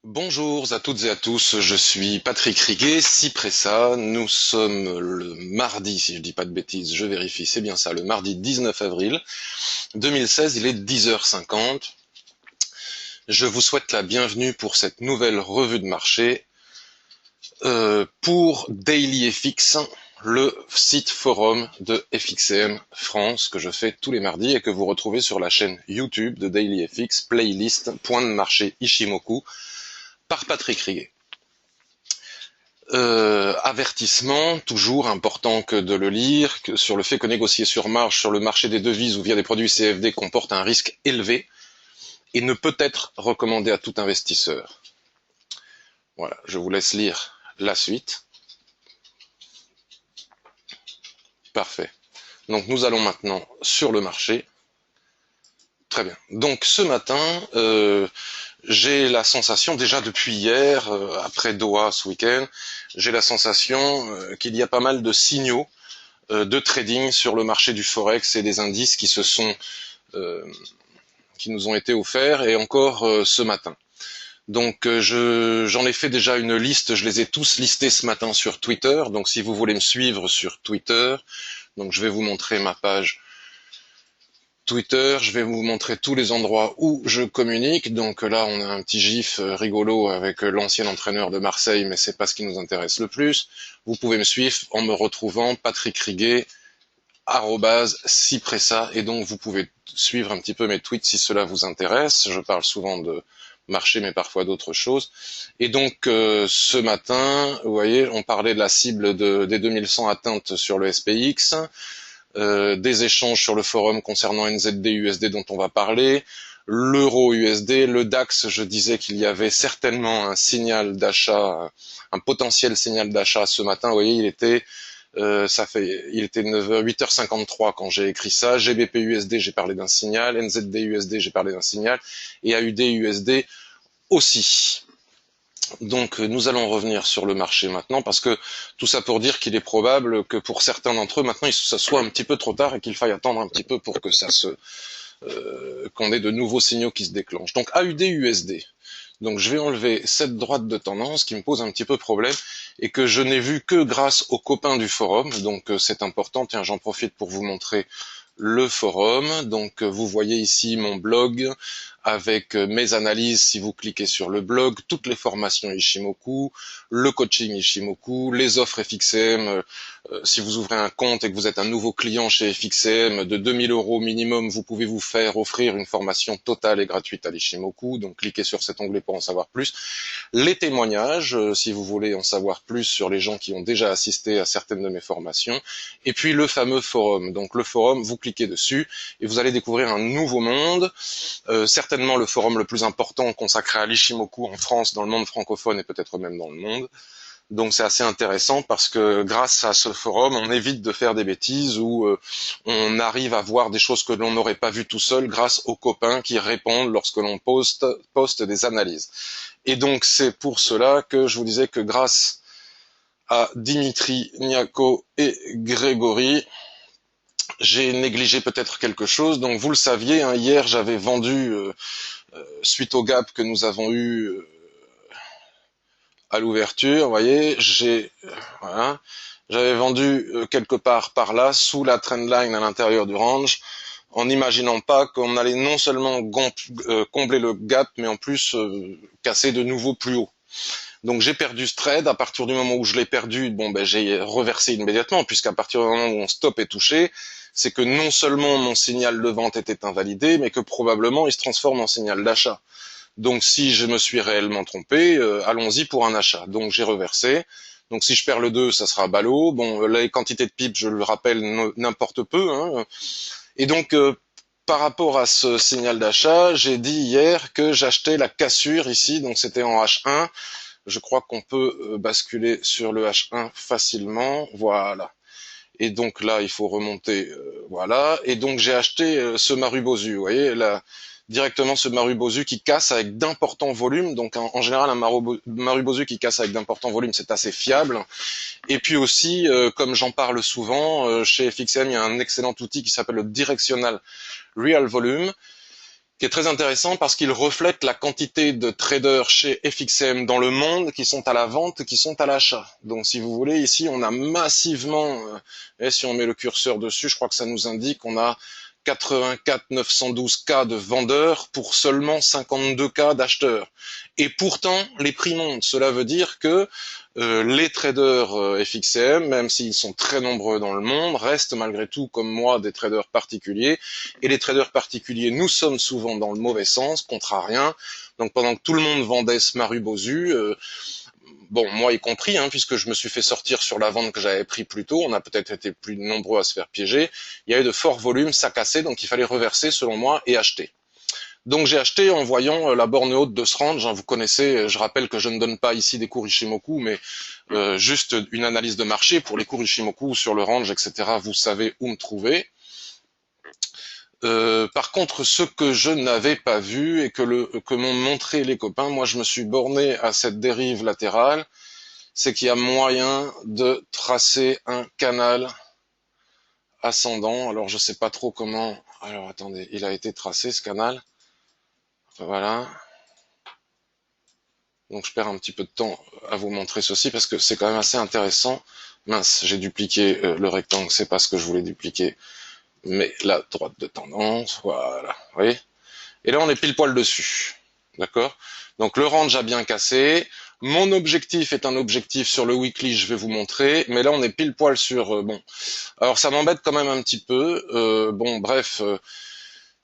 Bonjour à toutes et à tous, je suis Patrick Riguet, Cipressa. Nous sommes le mardi, si je dis pas de bêtises, je vérifie, c'est bien ça, le mardi 19 avril 2016, il est 10h50. Je vous souhaite la bienvenue pour cette nouvelle revue de marché pour DailyFX, le site forum de FXCM France que je fais tous les mardis et que vous retrouvez sur la chaîne YouTube de DailyFX, playlist, point de marché Ishimoku, par Patrick Riguet. Avertissement, toujours important que de le lire, sur le fait que négocier sur marge sur le marché des devises ou via des produits CFD comporte un risque élevé et ne peut être recommandé à tout investisseur. Voilà, je vous laisse lire la suite. Parfait. Donc nous allons maintenant sur le marché. Très bien. Donc ce matin, j'ai la sensation, déjà depuis hier, après Doha ce week-end, j'ai la sensation qu'il y a pas mal de signaux de trading sur le marché du forex et des indices euh, qui nous ont été offerts et encore ce matin. Donc j'en ai fait déjà une liste, je les ai tous listés ce matin sur Twitter. Donc si vous voulez me suivre sur Twitter, donc je vais vous montrer ma page Twitter, je vais vous montrer tous les endroits où je communique. Donc là, on a un petit gif rigolo avec l'ancien entraîneur de Marseille, mais c'est pas ce qui nous intéresse le plus. Vous pouvez me suivre en me retrouvant Patrick Riguet, @cipressa, et donc vous pouvez suivre un petit peu mes tweets si cela vous intéresse. Je parle souvent de marché, mais parfois d'autres choses. Et donc ce matin, vous voyez, on parlait de la cible des 2100 atteintes sur le SPX. Des échanges sur le forum concernant NZD-USD dont on va parler, l'euro-USD, le DAX, je disais qu'il y avait certainement un signal d'achat, un potentiel signal d'achat ce matin. Vous voyez, il était 9h, 8h53 quand j'ai écrit ça. GBP-USD, j'ai parlé d'un signal. NZD-USD, j'ai parlé d'un signal. Et AUD-USD aussi. Donc nous allons revenir sur le marché maintenant parce que tout ça pour dire qu'il est probable que pour certains d'entre eux maintenant ça soit un petit peu trop tard et qu'il faille attendre un petit peu pour que qu'on ait de nouveaux signaux qui se déclenchent. Donc AUD USD. Donc je vais enlever cette droite de tendance qui me pose un petit peu problème et que je n'ai vu que grâce aux copains du forum. Donc c'est important. Tiens, j'en profite pour vous montrer le forum. Donc vous voyez ici mon blog avec mes analyses si vous cliquez sur le blog, toutes les formations Ishimoku, le coaching Ishimoku, les offres FXCM. Si vous ouvrez un compte et que vous êtes un nouveau client chez FXCM de 2000 € minimum, vous pouvez vous faire offrir une formation totale et gratuite à l'Ishimoku. Donc cliquez sur cet onglet pour en savoir plus. Les témoignages, si vous voulez en savoir plus sur les gens qui ont déjà assisté à certaines de mes formations. Et puis le fameux forum. Donc le forum, vous cliquez dessus et vous allez découvrir un nouveau monde. Certainement le forum le plus important consacré à l'Ishimoku en France, dans le monde francophone et peut-être même dans le monde. Donc c'est assez intéressant parce que grâce à ce forum, on évite de faire des bêtises ou on arrive à voir des choses que l'on n'aurait pas vues tout seul grâce aux copains qui répondent lorsque l'on poste des analyses. Et donc c'est pour cela que je vous disais que grâce à Dimitri, Niako et Grégory, j'ai négligé peut-être quelque chose. Donc vous le saviez, hein, hier j'avais vendu, suite au gap que nous avons eu à l'ouverture, vous voyez, voilà, j'avais vendu quelque part par là, sous la trendline à l'intérieur du range, en n'imaginant pas qu'on allait non seulement combler le gap, mais en plus casser de nouveau plus haut. Donc j'ai perdu ce trade. À partir du moment où je l'ai perdu, bon ben j'ai reversé immédiatement, puisqu'à partir du moment où mon stop est touché, c'est que non seulement mon signal de vente était invalidé, mais que probablement il se transforme en signal d'achat. Donc si je me suis réellement trompé, allons-y pour un achat. Donc j'ai reversé. Donc si je perds le 2, ça sera ballot. Bon, les quantités de pips, je le rappelle, n'importe peu, hein. Et donc par rapport à ce signal d'achat, j'ai dit hier que j'achetais la cassure ici, donc c'était en H1. Je crois qu'on peut basculer sur le H1 facilement. Voilà. Et donc là, il faut remonter, voilà. Et donc j'ai acheté ce Marubozu, vous voyez, là, directement ce Marubozu qui casse avec d'importants volumes. Donc en général, un Marubozu qui casse avec d'importants volumes, c'est assez fiable. Et puis aussi, comme j'en parle souvent, chez FXM, il y a un excellent outil qui s'appelle le Directional Real Volume, qui est très intéressant parce qu'il reflète la quantité de traders chez FXM dans le monde qui sont à la vente, qui sont à l'achat. Donc si vous voulez, ici on a massivement, et si on met le curseur dessus, je crois que ça nous indique qu'on a 84 912 cas de vendeurs pour seulement 52 cas d'acheteurs. Et pourtant, les prix montent. Cela veut dire que les traders FXM, même s'ils sont très nombreux dans le monde, restent malgré tout, comme moi, des traders particuliers. Et les traders particuliers, nous sommes souvent dans le mauvais sens, contre à rien. Donc pendant que tout le monde vendait ce Maru-Bozu, bon, moi y compris, hein, puisque je me suis fait sortir sur la vente que j'avais pris plus tôt, on a peut-être été plus nombreux à se faire piéger, il y a eu de forts volumes, ça cassait, donc il fallait reverser selon moi et acheter. Donc j'ai acheté en voyant la borne haute de ce range, hein, vous connaissez, je rappelle que je ne donne pas ici des cours Ishimoku, mais juste une analyse de marché pour les cours Ishimoku sur le range, etc. Vous savez où me trouver. Par contre, ce que je n'avais pas vu et que m'ont montré les copains, moi je me suis borné à cette dérive latérale, c'est qu'il y a moyen de tracer un canal ascendant. Alors je sais pas trop comment. Alors attendez, il a été tracé ce canal. Voilà. Donc je perds un petit peu de temps à vous montrer ceci parce que c'est quand même assez intéressant. Mince, j'ai dupliqué le rectangle, c'est pas ce que je voulais dupliquer. Mais la droite de tendance, voilà. Vous voyez ? Et là on est pile poil dessus. D'accord ? Donc le range a bien cassé. Mon objectif est un objectif sur le weekly, je vais vous montrer, mais là on est pile poil sur bon. Alors ça m'embête quand même un petit peu. Bon, bref,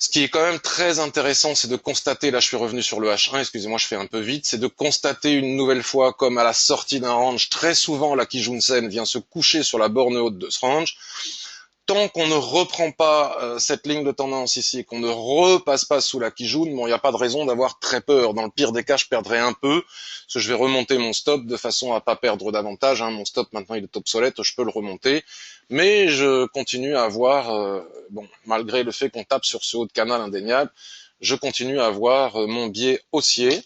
ce qui est quand même très intéressant, c'est de constater, là je suis revenu sur le H1, excusez-moi, je fais un peu vite, c'est de constater une nouvelle fois, comme à la sortie d'un range, très souvent la Kijun-sen vient se coucher sur la borne haute de ce range. Tant qu'on ne reprend pas cette ligne de tendance ici et qu'on ne repasse pas sous la Kijun, bon, il n'y a pas de raison d'avoir très peur. Dans le pire des cas, je perdrai un peu, parce que je vais remonter mon stop de façon à pas perdre davantage. Hein. Mon stop maintenant il est obsolète, je peux le remonter, mais je continue à avoir, bon, malgré le fait qu'on tape sur ce haut de canal indéniable, je continue à avoir mon biais haussier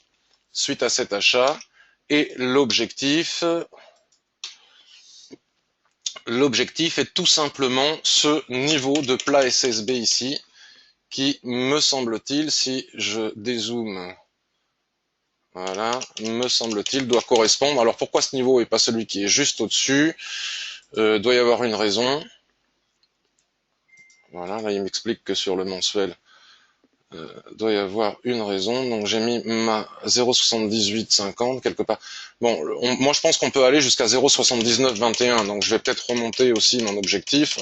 suite à cet achat et l'objectif. L'objectif est tout simplement ce niveau de plat SSB ici, qui, me semble-t-il, si je dézoome, voilà, me semble-t-il, doit correspondre. Alors pourquoi ce niveau et pas celui qui est juste au-dessus? Doit y avoir une raison. Voilà, là il m'explique que sur le mensuel, doit y avoir une raison. Donc j'ai mis ma 0,7850 quelque part. Bon, moi je pense qu'on peut aller jusqu'à 0,7921. Donc je vais peut-être remonter aussi mon objectif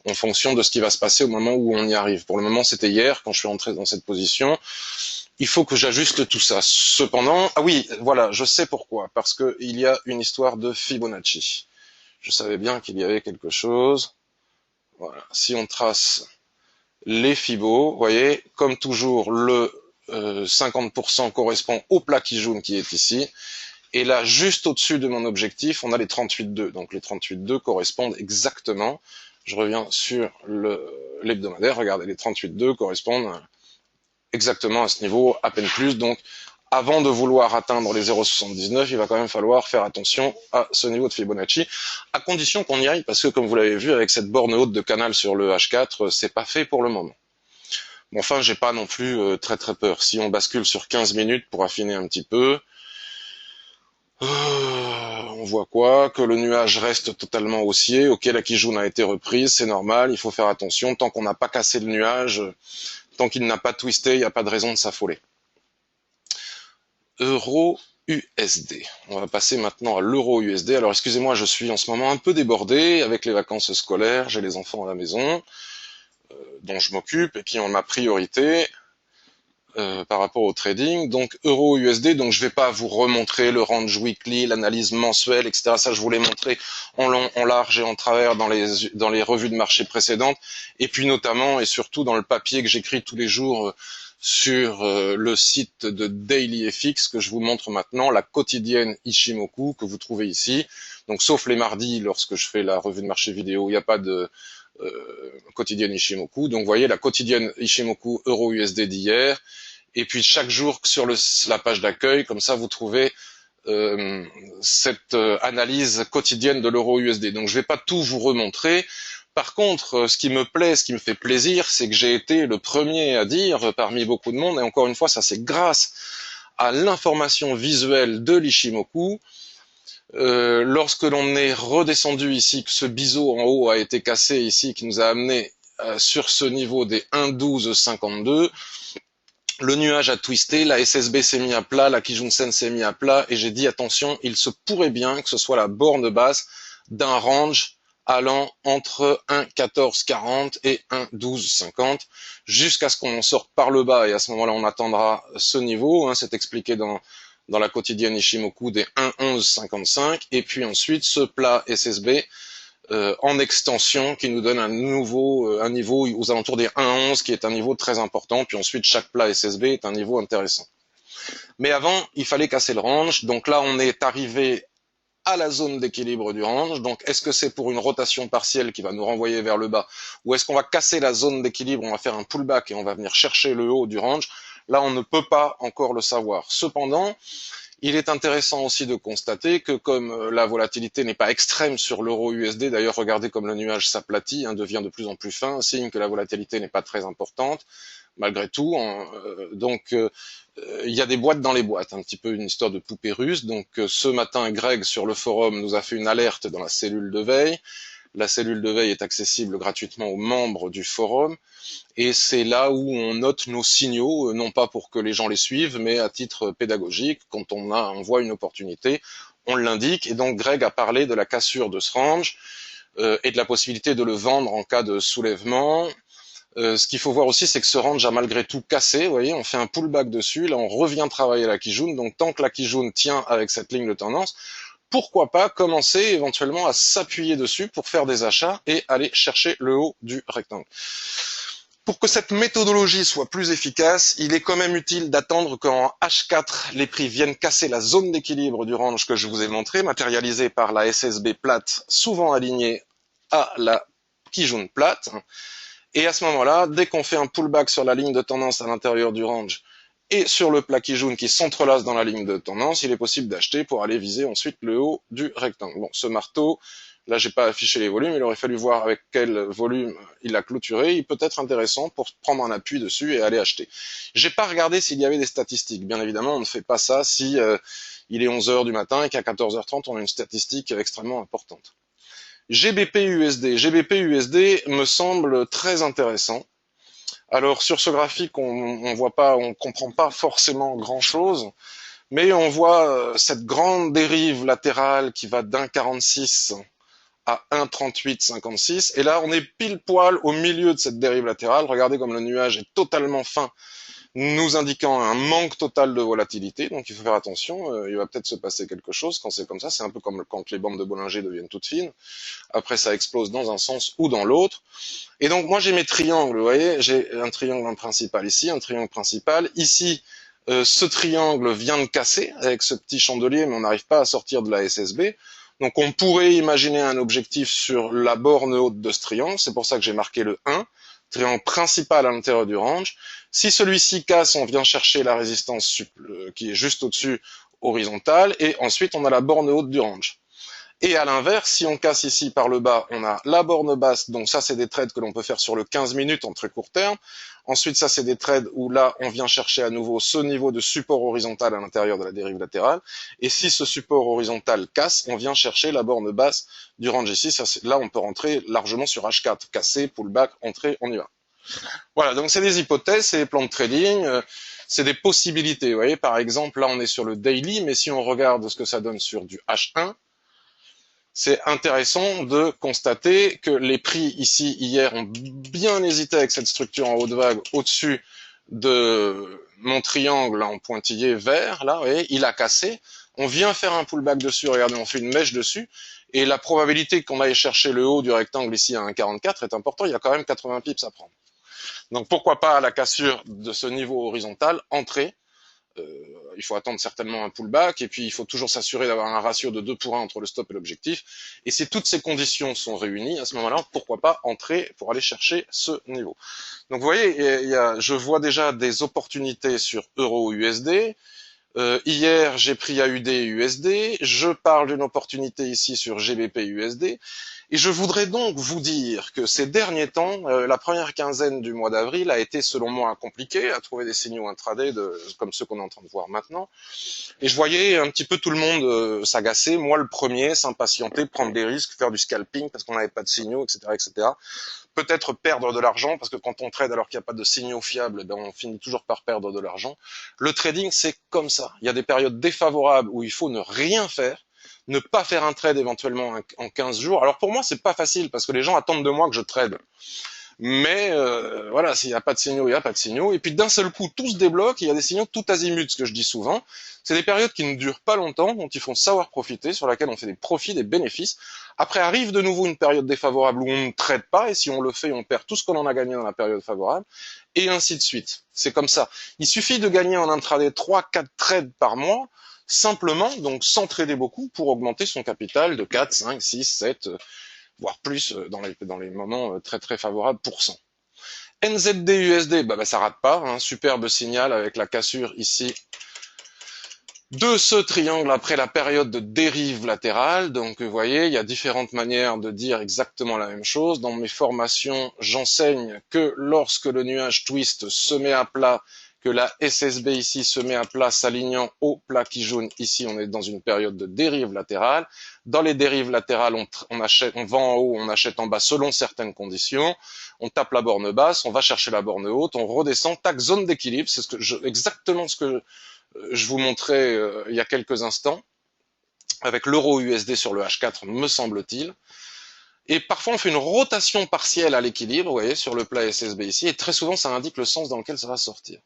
en fonction de ce qui va se passer au moment où on y arrive. Pour le moment, c'était hier quand je suis entré dans cette position. Il faut que j'ajuste tout ça. Cependant, ah oui, voilà, je sais pourquoi. Parce que il y a une histoire de Fibonacci. Je savais bien qu'il y avait quelque chose. Voilà. Si on trace les Fibos, vous voyez, comme toujours, le 50% correspond au plat Kijun qui est ici. Et là, juste au-dessus de mon objectif, on a les 38,2. Donc les 38,2 correspondent exactement. Je reviens sur l'hebdomadaire. Regardez, les 38,2 correspondent exactement à ce niveau, à peine plus. Donc avant de vouloir atteindre les 0,79, il va quand même falloir faire attention à ce niveau de Fibonacci, à condition qu'on y aille, parce que comme vous l'avez vu, avec cette borne haute de canal sur le H4, c'est pas fait pour le moment. Bon, enfin, j'ai pas non plus très peur. Si on bascule sur 15 minutes pour affiner un petit peu, on voit quoi? Que le nuage reste totalement haussier. Ok, la Kijun a été reprise, c'est normal, il faut faire attention. Tant qu'on n'a pas cassé le nuage, tant qu'il n'a pas twisté, il n'y a pas de raison de s'affoler. Euro USD. On va passer maintenant à l'euro USD. Alors excusez-moi, je suis en ce moment un peu débordé avec les vacances scolaires, j'ai les enfants à la maison dont je m'occupe et qui ont ma priorité par rapport au trading. Donc euro USD, donc je vais pas vous remontrer le range weekly, l'analyse mensuelle, etc. Ça je vous l'ai montré en long, en large et en travers dans les revues de marché précédentes et puis notamment et surtout dans le papier que j'écris tous les jours sur le site de DailyFX que je vous montre maintenant, la quotidienne Ishimoku que vous trouvez ici. Donc sauf les mardis lorsque je fais la revue de marché vidéo, il n'y a pas de quotidienne Ishimoku. Donc vous voyez la quotidienne Ishimoku euro USD d'hier. Et puis chaque jour sur la page d'accueil, comme ça vous trouvez cette analyse quotidienne de l'euro USD. Donc je ne vais pas tout vous remontrer Par contre, ce qui me plaît, ce qui me fait plaisir, c'est que j'ai été le premier à dire, parmi beaucoup de monde, et encore une fois, ça c'est grâce à l'information visuelle de l'Ishimoku, lorsque l'on est redescendu ici, que ce biseau en haut a été cassé ici, qui nous a amené sur ce niveau des 1,1252, le nuage a twisté, la SSB s'est mis à plat, la Kijun-sen s'est mis à plat, et j'ai dit attention, il se pourrait bien que ce soit la borne basse d'un range allant entre 1,1440 et 1,1250, jusqu'à ce qu'on en sorte par le bas, et à ce moment-là on attendra ce niveau, hein, c'est expliqué dans la quotidienne Ishimoku des 1,1155, et puis ensuite ce plat SSB en extension qui nous donne un niveau aux alentours des 1,11 qui est un niveau très important, puis ensuite chaque plat SSB est un niveau intéressant. Mais avant, il fallait casser le range, donc là on est arrivé à la zone d'équilibre du range, donc est-ce que c'est pour une rotation partielle qui va nous renvoyer vers le bas, ou est-ce qu'on va casser la zone d'équilibre, on va faire un pullback et on va venir chercher le haut du range? Là on ne peut pas encore le savoir. Cependant, il est intéressant aussi de constater que comme la volatilité n'est pas extrême sur l'euro USD, d'ailleurs regardez comme le nuage s'aplatit, hein, devient de plus en plus fin, signe que la volatilité n'est pas très importante, malgré tout. Il y a des boîtes dans les boîtes, un petit peu une histoire de poupée russe. Donc ce matin, Greg sur le forum nous a fait une alerte dans la cellule de veille. La cellule de veille est accessible gratuitement aux membres du forum et c'est là où on note nos signaux, non pas pour que les gens les suivent, mais à titre pédagogique. Quand on voit une opportunité, on l'indique. Et donc Greg a parlé de la cassure de ce range et de la possibilité de le vendre en cas de soulèvement. Ce qu'il faut voir aussi, c'est que ce range a malgré tout cassé. Vous voyez, on fait un pullback dessus. Là, on revient travailler la Kijun. Donc tant que la Kijun tient avec cette ligne de tendance, pourquoi pas commencer éventuellement à s'appuyer dessus pour faire des achats et aller chercher le haut du rectangle. Pour que cette méthodologie soit plus efficace, il est quand même utile d'attendre qu'en H4, les prix viennent casser la zone d'équilibre du range que je vous ai montré, matérialisée par la SSB plate, souvent alignée à la Kijun plate. Et à ce moment-là, dès qu'on fait un pullback sur la ligne de tendance à l'intérieur du range, et sur le plat Kijun qui s'entrelace dans la ligne de tendance, il est possible d'acheter pour aller viser ensuite le haut du rectangle. Bon, ce marteau, là j'ai pas affiché les volumes, il aurait fallu voir avec quel volume il a clôturé, il peut être intéressant pour prendre un appui dessus et aller acheter. J'ai pas regardé s'il y avait des statistiques, bien évidemment on ne fait pas ça si il est 11h du matin et qu'à 14h30 on a une statistique extrêmement importante. GBP-USD me semble très intéressant. Alors sur ce graphique, on voit pas, on comprend pas forcément grand-chose, mais on voit cette grande dérive latérale qui va d'1,46 à 1,3856, et là on est pile poil au milieu de cette dérive latérale. Regardez comme le nuage est totalement fin, nous indiquant un manque total de volatilité, donc il faut faire attention, il va peut-être se passer quelque chose quand c'est comme ça, c'est un peu comme quand les bandes de Bollinger deviennent toutes fines, après ça explose dans un sens ou dans l'autre. Et donc moi j'ai mes triangles, vous voyez, j'ai un triangle principal ici, un triangle principal, ici ce triangle vient de casser avec ce petit chandelier, mais on n'arrive pas à sortir de la SSB, donc on pourrait imaginer un objectif sur la borne haute de ce triangle, c'est pour ça que j'ai marqué le 1, triangle principal à l'intérieur du range. Si celui-ci casse, on vient chercher la résistance qui est juste au-dessus horizontale, et ensuite on a la borne haute du range. Et à l'inverse, si on casse ici par le bas, on a la borne basse, donc ça c'est des trades que l'on peut faire sur le 15 minutes en très court terme. Ensuite, ça c'est des trades où là, on vient chercher à nouveau ce niveau de support horizontal à l'intérieur de la dérive latérale. Et si ce support horizontal casse, on vient chercher la borne basse du range ici. Là, on peut rentrer largement sur H4, casser, pullback, entrer, on y va. Voilà, donc c'est des hypothèses, c'est des plans de trading, c'est des possibilités. Vous voyez, par exemple, là on est sur le daily, mais si on regarde ce que ça donne sur du H1, c'est intéressant de constater que les prix ici hier ont bien hésité avec cette structure en haut de vague au-dessus de mon triangle en pointillé vert, là, vous voyez, il a cassé. On vient faire un pullback dessus, regardez, on fait une mèche dessus, et la probabilité qu'on aille chercher le haut du rectangle ici à 1,44 est importante, il y a quand même 80 pips à prendre. Donc pourquoi pas à la cassure de ce niveau horizontal, entrer. Il faut attendre certainement un pullback, et puis il faut toujours s'assurer d'avoir un ratio de 2 pour 1 entre le stop et l'objectif. Et si toutes ces conditions sont réunies, à ce moment-là, pourquoi pas entrer pour aller chercher ce niveau. Donc vous voyez, je vois déjà des opportunités sur euro-USD, Hier, j'ai pris AUD et USD. Je parle d'une opportunité ici sur GBP USD. Et je voudrais donc vous dire que ces derniers temps, la première quinzaine du mois d'avril a été selon moi compliquée à trouver des signaux intraday comme ceux qu'on est en train de voir maintenant. Et je voyais un petit peu tout le monde s'agacer, moi le premier, s'impatienter, prendre des risques, faire du scalping parce qu'on n'avait pas de signaux, etc., etc. Peut-être perdre de l'argent parce que quand on trade alors qu'il n'y a pas de signaux fiables, ben on finit toujours par perdre de l'argent. Le trading, c'est comme ça. Il y a des périodes défavorables où il faut ne rien faire, ne pas faire un trade éventuellement en 15 jours. Alors pour moi, c'est pas facile parce que les gens attendent de moi que je trade. Mais voilà, s'il n'y a pas de signaux, il n'y a pas de signaux. Et puis d'un seul coup, tout se débloque, il y a des signaux tout azimut, ce que je dis souvent. C'est des périodes qui ne durent pas longtemps, dont il faut savoir profiter, sur laquelle on fait des profits, des bénéfices. Après arrive de nouveau une période défavorable où on ne trade pas, et si on le fait, on perd tout ce qu'on en a gagné dans la période favorable, et ainsi de suite. C'est comme ça. Il suffit de gagner en intraday 3-4 trades par mois, simplement, donc sans trader beaucoup, pour augmenter son capital de 4, 5, 6, 7, voire plus dans les moments très très favorables pour cent. NZD USD, ça rate pas, hein, superbe signal avec la cassure ici de ce triangle après la période de dérive latérale. Donc vous voyez, il y a différentes manières de dire exactement la même chose. Dans mes formations, j'enseigne que lorsque le nuage twist se met à plat, que la SSB ici se met à plat, s'alignant au plat qui jaune ici, on est dans une période de dérive latérale. Dans les dérives latérales, on achète, on vend en haut, on achète en bas selon certaines conditions. On tape la borne basse, on va chercher la borne haute, on redescend, tac, zone d'équilibre. C'est exactement ce que je vous montrais il y a quelques instants, avec l'euro USD sur le H4, me semble-t-il. Et parfois, on fait une rotation partielle à l'équilibre, vous voyez, sur le plat SSB ici, et très souvent, ça indique le sens dans lequel ça va sortir.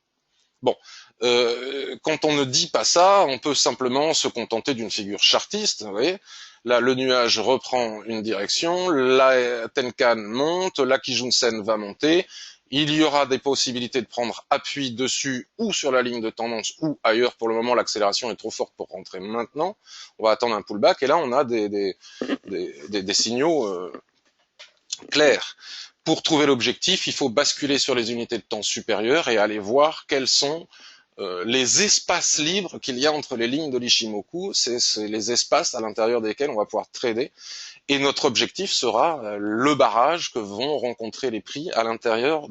Bon, quand on ne dit pas ça, on peut simplement se contenter d'une figure chartiste, vous voyez. Là, le nuage reprend une direction, la Tenkan monte, la Kijun-sen va monter, il y aura des possibilités de prendre appui dessus ou sur la ligne de tendance ou ailleurs. Pour le moment, l'accélération est trop forte pour rentrer maintenant. On va attendre un pullback et là, on a des signaux clairs. Pour trouver l'objectif, il faut basculer sur les unités de temps supérieures et aller voir quels sont les espaces libres qu'il y a entre les lignes de l'Ishimoku. C'est les espaces à l'intérieur desquels on va pouvoir trader. Et notre objectif sera le barrage que vont rencontrer les prix à l'intérieur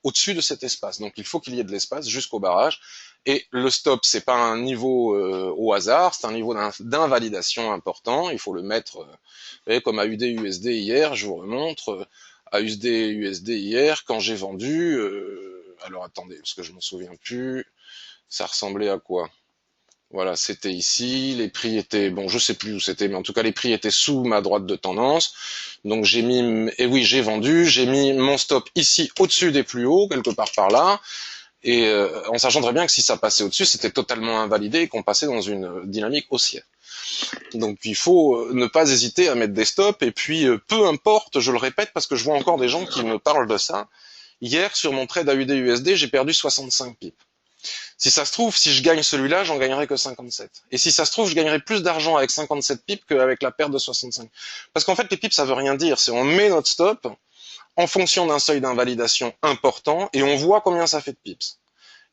au-dessus de cet espace. Donc il faut qu'il y ait de l'espace jusqu'au barrage. Et le stop, c'est pas un niveau au hasard, c'est un niveau d'invalidation important. Il faut le mettre, vous voyez, comme AUD USD hier, je vous remontre, AUD USD hier, quand j'ai vendu, alors attendez, parce que je m'en souviens plus, ça ressemblait à quoi? Voilà, c'était ici, les prix étaient, bon, je sais plus où c'était, mais en tout cas, les prix étaient sous ma droite de tendance. Donc j'ai mis, et oui, j'ai vendu, j'ai mis mon stop ici, au-dessus des plus hauts, quelque part par là, et en sachant très bien que si ça passait au-dessus, c'était totalement invalidé et qu'on passait dans une dynamique haussière. Donc il faut ne pas hésiter à mettre des stops, et puis peu importe, je le répète, parce que je vois encore des gens qui me parlent de ça. Hier, sur mon trade AUD USD, j'ai perdu 65 pips. Si ça se trouve, si je gagne celui-là, j'en gagnerai que 57. Et si ça se trouve, je gagnerai plus d'argent avec 57 pips qu'avec la perte de 65. Parce qu'en fait, les pips, ça veut rien dire. C'est on met notre stop en fonction d'un seuil d'invalidation important et on voit combien ça fait de pips.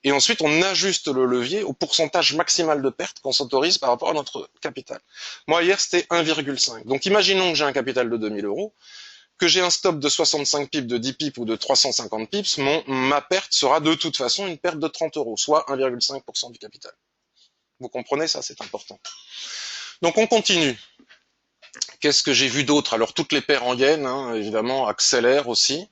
Et ensuite, on ajuste le levier au pourcentage maximal de perte qu'on s'autorise par rapport à notre capital. Moi, hier, c'était 1,5. Donc, imaginons que j'ai un capital de 2000 euros, que j'ai un stop de 65 pips, de 10 pips ou de 350 pips, ma perte sera de toute façon une perte de 30 euros, soit 1,5% du capital. Vous comprenez ça, c'est important. Donc on continue. Qu'est-ce que j'ai vu d'autre? Alors toutes les paires en yens, hein, évidemment, accélèrent aussi.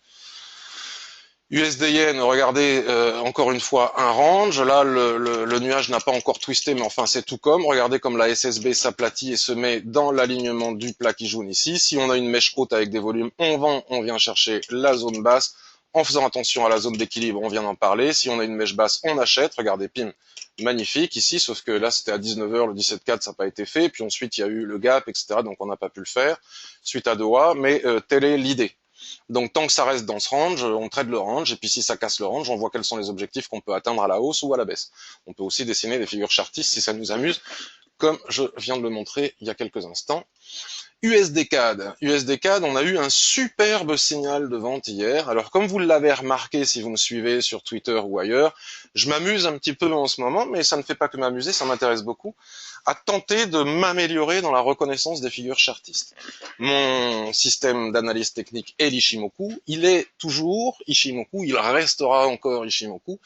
USD Yen, regardez encore une fois un range. Là, le nuage n'a pas encore twisté, mais enfin c'est tout comme. Regardez comme la SSB s'aplatit et se met dans l'alignement du plat qui jaune ici. Si on a une mèche haute avec des volumes, on vend, on vient chercher la zone basse. En faisant attention à la zone d'équilibre, on vient d'en parler. Si on a une mèche basse, on achète. Regardez, pim, magnifique ici, sauf que là c'était à 19h, le 17,4 ça n'a pas été fait. Puis ensuite il y a eu le gap, etc. Donc on n'a pas pu le faire suite à Doha, mais telle est l'idée. Donc tant que ça reste dans ce range, on trade le range, et puis si ça casse le range, on voit quels sont les objectifs qu'on peut atteindre à la hausse ou à la baisse. On peut aussi dessiner des figures chartistes si ça nous amuse, comme je viens de le montrer il y a quelques instants. USD-CAD. USD-CAD, on a eu un superbe signal de vente hier. Alors, comme vous l'avez remarqué si vous me suivez sur Twitter ou ailleurs, je m'amuse un petit peu en ce moment, mais ça ne fait pas que m'amuser, ça m'intéresse beaucoup, à tenter de m'améliorer dans la reconnaissance des figures chartistes. Mon système d'analyse technique est l'Ishimoku. Il est toujours Ishimoku, il restera encore Ishimoku.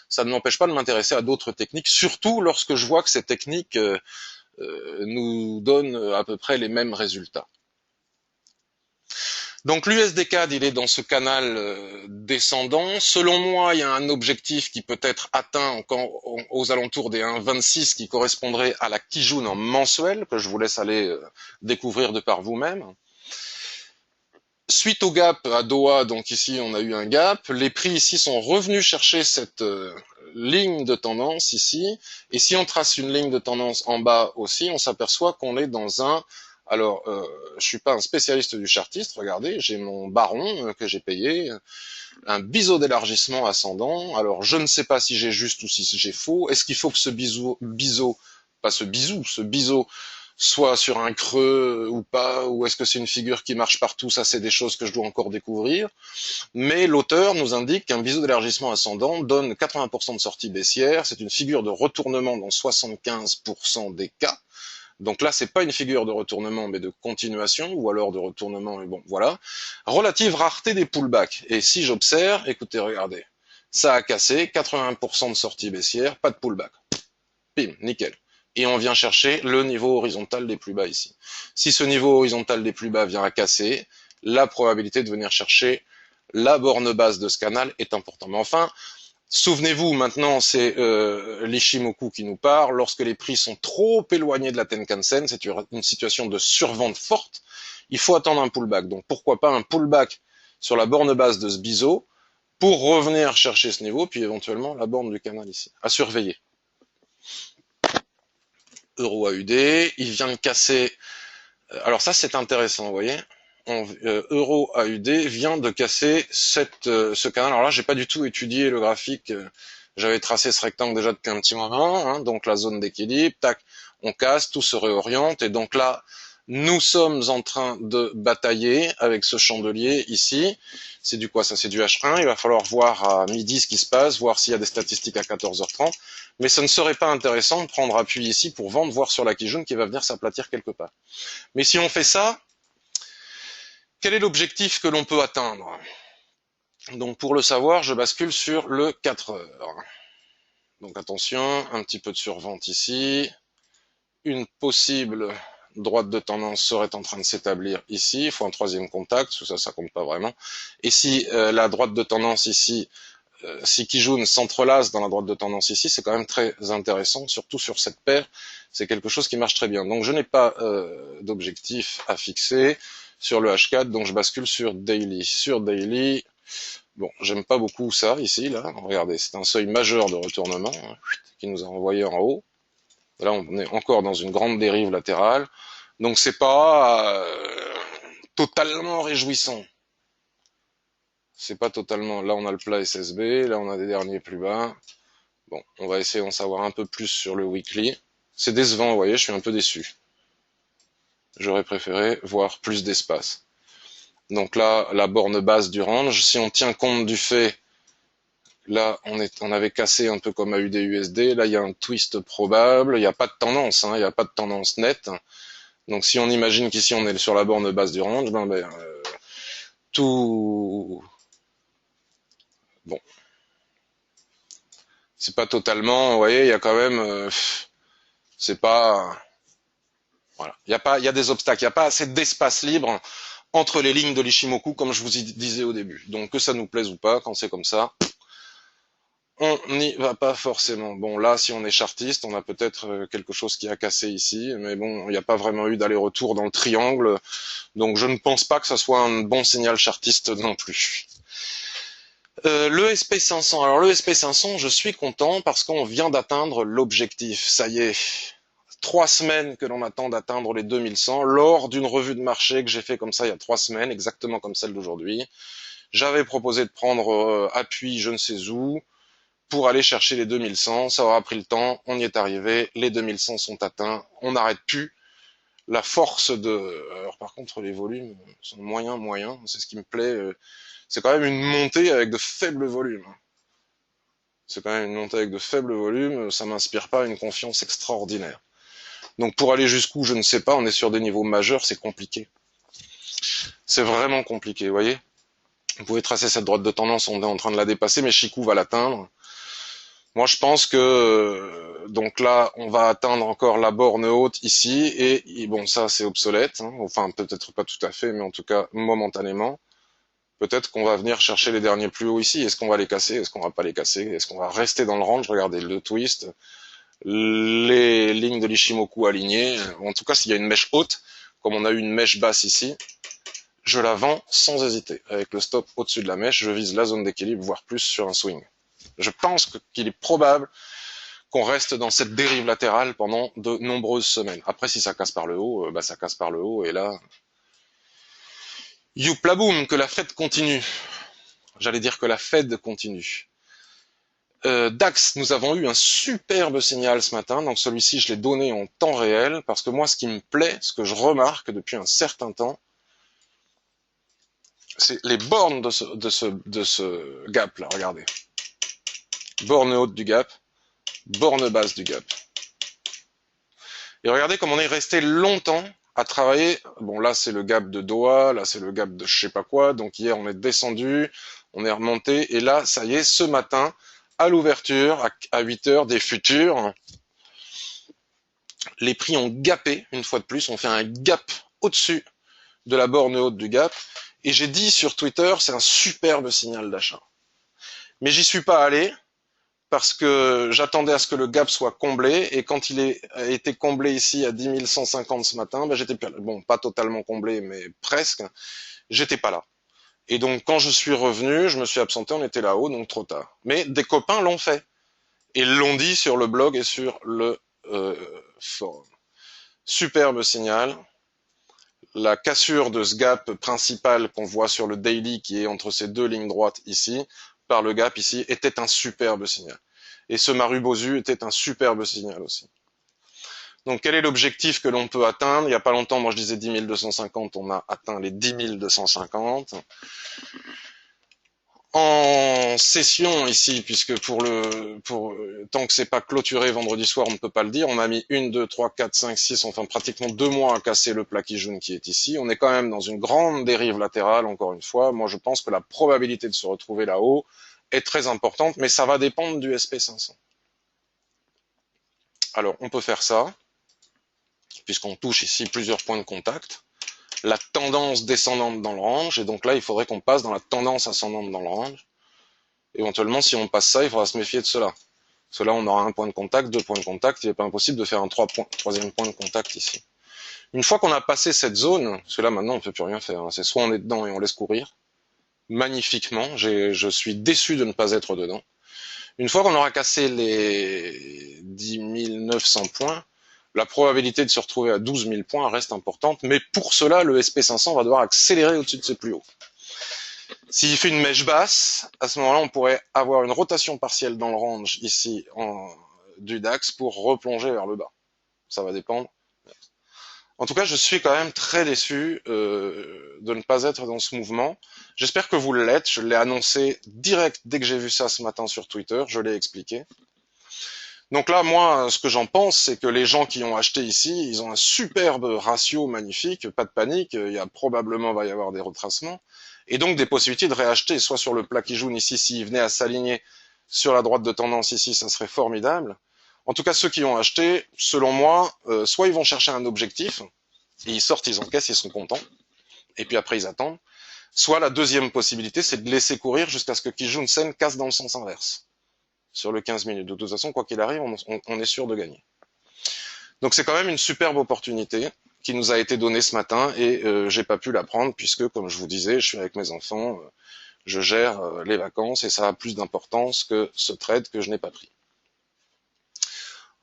Ça ne m'empêche pas de m'intéresser à d'autres techniques, surtout lorsque je vois que ces techniques nous donne à peu près les mêmes résultats. Donc l'USD-CAD, il est dans ce canal descendant. Selon moi, il y a un objectif qui peut être atteint aux alentours des 1,26 qui correspondrait à la Kijun en mensuel, que je vous laisse aller découvrir de par vous-même. Suite au gap à Doha, donc ici on a eu un gap, les prix ici sont revenus chercher cette ligne de tendance ici, et si on trace une ligne de tendance en bas aussi, on s'aperçoit qu'on est dans un... Alors, je suis pas un spécialiste du chartiste, regardez, j'ai mon baron que j'ai payé, un biseau d'élargissement ascendant, alors je ne sais pas si j'ai juste ou si j'ai faux, est-ce qu'il faut que ce biseau, pas ce bisou, ce biseau, soit sur un creux ou pas, ou est-ce que c'est une figure qui marche partout, ça c'est des choses que je dois encore découvrir. Mais l'auteur nous indique qu'un biseau d'élargissement ascendant donne 80% de sortie baissière, c'est une figure de retournement dans 75% des cas. Donc là, c'est pas une figure de retournement, mais de continuation, ou alors de retournement, mais bon, voilà. Relative rareté des pullbacks. Et si j'observe, écoutez, regardez, ça a cassé, 80% de sortie baissière, pas de pullback. Bim, nickel. Et on vient chercher le niveau horizontal des plus bas ici. Si ce niveau horizontal des plus bas vient à casser, la probabilité de venir chercher la borne basse de ce canal est importante. Mais enfin, souvenez-vous, maintenant, c'est l'Ishimoku qui nous parle. Lorsque les prix sont trop éloignés de la Tenkan-sen, c'est une situation de survente forte, il faut attendre un pullback. Donc pourquoi pas un pullback sur la borne basse de ce biseau pour revenir chercher ce niveau, puis éventuellement la borne du canal ici. À surveiller. Euro AUD, il vient de casser... Alors ça, c'est intéressant, vous voyez. Euro AUD vient de casser ce canal. Alors là, j'ai pas du tout étudié le graphique. J'avais tracé ce rectangle déjà depuis un petit moment, hein, donc la zone d'équilibre. Tac, on casse, tout se réoriente, et donc là, nous sommes en train de batailler avec ce chandelier ici. C'est du quoi ça? C'est du H1. Il va falloir voir à midi ce qui se passe, voir s'il y a des statistiques à 14h30. Mais ce ne serait pas intéressant de prendre appui ici pour vendre, voir sur la Kijun qui va venir s'aplatir quelque part. Mais si on fait ça, quel est l'objectif que l'on peut atteindre? Donc pour le savoir, je bascule sur le 4 heures. Donc attention, un petit peu de survente ici. Une possible droite de tendance serait en train de s'établir ici. Il faut un troisième contact, ça compte pas vraiment. Et si la droite de tendance ici, si Kijun s'entrelace dans la droite de tendance ici, c'est quand même très intéressant, surtout sur cette paire. C'est quelque chose qui marche très bien. Donc je n'ai pas d'objectif à fixer sur le H4, donc je bascule sur Daily. Sur Daily, bon, j'aime pas beaucoup ça ici, là. Regardez, c'est un seuil majeur de retournement hein, qui nous a envoyé en haut. Là, on est encore dans une grande dérive latérale. Donc c'est pas totalement réjouissant. C'est pas totalement... Là, on a le plat SSB, là, on a des derniers plus bas. Bon, on va essayer d'en savoir un peu plus sur le weekly. C'est décevant, vous voyez, je suis un peu déçu. J'aurais préféré voir plus d'espace. Donc là, la borne basse du range, si on tient compte du fait, là, on avait cassé un peu comme AUD-USD, là, il y a un twist probable, il n'y a pas de tendance, hein, il n'y a pas de tendance nette. Donc si on imagine qu'ici, on est sur la borne basse du range, tout... Bon. C'est pas totalement, vous voyez, il y a quand même... c'est pas... Voilà. Il y a des obstacles, il n'y a pas assez d'espace libre entre les lignes de l'Ishimoku, comme je vous disais au début. Donc que ça nous plaise ou pas, quand c'est comme ça, on n'y va pas forcément. Bon, là, si on est chartiste, on a peut-être quelque chose qui a cassé ici, mais bon, il n'y a pas vraiment eu d'aller-retour dans le triangle, donc je ne pense pas que ça soit un bon signal chartiste non plus. Le SP500. Alors le SP500, je suis content parce qu'on vient d'atteindre l'objectif. Ça y est. 3 semaines que l'on attend d'atteindre les 2100 lors d'une revue de marché que j'ai fait comme ça il y a 3 semaines, exactement comme celle d'aujourd'hui. J'avais proposé de prendre appui je ne sais où. pour aller chercher les 2100. Ça aura pris le temps, on y est arrivé, les 2100 sont atteints, on n'arrête plus. La force de... Alors par contre, les volumes sont moyens, c'est ce qui me plaît. C'est quand même une montée avec de faibles volumes. C'est quand même une montée avec de faibles volumes, ça m'inspire pas une confiance extraordinaire. Donc pour aller jusqu'où, je ne sais pas, on est sur des niveaux majeurs, c'est compliqué. C'est vraiment compliqué, vous voyez. Vous pouvez tracer cette droite de tendance, on est en train de la dépasser, mais Chikou va l'atteindre. Moi, je pense que donc là, on va atteindre encore la borne haute ici, et bon, ça c'est obsolète, hein. Enfin peut-être pas tout à fait, mais en tout cas momentanément. Peut-être qu'on va venir chercher les derniers plus hauts ici. Est-ce qu'on va les casser? Est-ce qu'on va pas les casser? Est-ce qu'on va rester dans le range? Regardez le twist, les lignes de l'Ishimoku alignées. En tout cas, s'il y a une mèche haute, comme on a eu une mèche basse ici, je la vends sans hésiter. Avec le stop au-dessus de la mèche, je vise la zone d'équilibre, voire plus sur un swing. Je pense qu'il est probable qu'on reste dans cette dérive latérale pendant de nombreuses semaines. Après, si ça casse par le haut, bah ça casse par le haut, et là... Youplaboum, que la fête continue. J'allais dire que la Fed continue. DAX, nous avons eu un superbe signal ce matin, donc celui-ci je l'ai donné en temps réel, parce que moi ce qui me plaît, ce que je remarque depuis un certain temps, c'est les bornes de ce gap là, regardez. Borne haute du gap, borne basse du gap. Et regardez comme on est resté longtemps à travailler, bon là c'est le gap de Doha, là c'est le gap de je sais pas quoi, donc hier on est descendu, on est remonté, et là ça y est, ce matin, à l'ouverture, à 8 heures des futurs, les prix ont gapé, une fois de plus, on fait un gap au-dessus de la borne haute du gap, et j'ai dit sur Twitter, c'est un superbe signal d'achat. Mais j'y suis pas allé, parce que j'attendais à ce que le gap soit comblé, et quand il a été comblé ici à 10 150 ce matin, ben j'étais bon, pas totalement comblé, mais presque, j'étais pas là. Et donc quand je suis revenu, je me suis absenté, on était là-haut, donc trop tard. Mais des copains l'ont fait, et l'ont dit sur le blog et sur le forum. Superbe signal. La cassure de ce gap principal qu'on voit sur le daily, qui est entre ces deux lignes droites ici, par le gap ici, était un superbe signal. Et ce Marubozu était un superbe signal aussi. Donc quel est l'objectif que l'on peut atteindre? Il n'y a pas longtemps, moi je disais 10 250, on a atteint les 10 250. En session ici, puisque tant que c'est pas clôturé vendredi soir, on ne peut pas le dire, on a mis 1, 2, 3, 4, 5, 6, enfin pratiquement 2 mois à casser le plat Kijun qui est ici. On est quand même dans une grande dérive latérale, encore une fois. Moi je pense que la probabilité de se retrouver là-haut est très importante, mais ça va dépendre du SP500. Alors on peut faire ça, puisqu'on touche ici plusieurs points de contact. La tendance descendante dans le range, et donc là il faudrait qu'on passe dans la tendance ascendante dans le range. Éventuellement, si on passe ça, il faudra se méfier de cela. Parce que là, on aura un point de contact, deux points de contact, il n'est pas impossible de faire un troisième point de contact ici. Une fois qu'on a passé cette zone, parce que là maintenant on ne peut plus rien faire, hein, c'est soit on est dedans et on laisse courir, magnifiquement, je suis déçu de ne pas être dedans. Une fois qu'on aura cassé les 10 900 points, la probabilité de se retrouver à 12 000 points reste importante, mais pour cela, le SP500 va devoir accélérer au-dessus de ses plus hauts. S'il fait une mèche basse, à ce moment-là, on pourrait avoir une rotation partielle dans le range ici du DAX pour replonger vers le bas. Ça va dépendre. En tout cas, je suis quand même très déçu de ne pas être dans ce mouvement. J'espère que vous l'êtes. Je l'ai annoncé direct dès que j'ai vu ça ce matin sur Twitter. Je l'ai expliqué. Donc là, moi, ce que j'en pense, c'est que les gens qui ont acheté ici, ils ont un superbe ratio magnifique, pas de panique, il y a probablement va y avoir des retracements, et donc des possibilités de réacheter, soit sur le plat qui jaune ici, s'il venait à s'aligner sur la droite de tendance ici, ça serait formidable. En tout cas, ceux qui ont acheté, selon moi, soit ils vont chercher un objectif, et ils sortent, ils encaissent, ils sont contents, et puis après ils attendent, soit la deuxième possibilité, c'est de laisser courir jusqu'à ce que Kijun-sen casse dans le sens inverse. Sur le 15 minutes. De toute façon, quoi qu'il arrive, on est sûr de gagner. Donc c'est quand même une superbe opportunité qui nous a été donnée ce matin, et j'ai pas pu la prendre puisque, comme je vous disais, je suis avec mes enfants, je gère les vacances, et ça a plus d'importance que ce trade que je n'ai pas pris.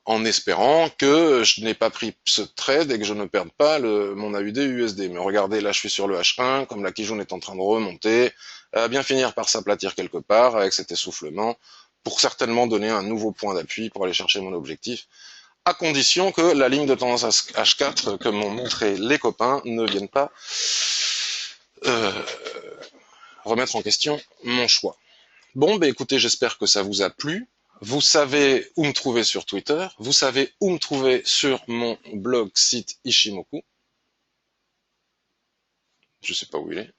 En espérant que je n'ai pas pris ce trade et que je ne perde pas mon AUD USD. Mais regardez, là je suis sur le H1, comme la Kijun est en train de remonter, elle va bien finir par s'aplatir quelque part avec cet essoufflement. pour certainement donner un nouveau point d'appui pour aller chercher mon objectif, à condition que la ligne de tendance H4 que m'ont montré les copains ne vienne pas euh, remettre en question mon choix. Bon, ben écoutez, j'espère que ça vous a plu. Vous savez où me trouver sur Twitter, vous savez où me trouver sur mon blog site Ishimoku. Je sais pas où il est.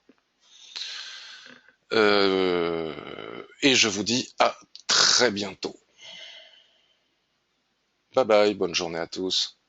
Et je vous dis à très bientôt. Bye bye, bonne journée à tous.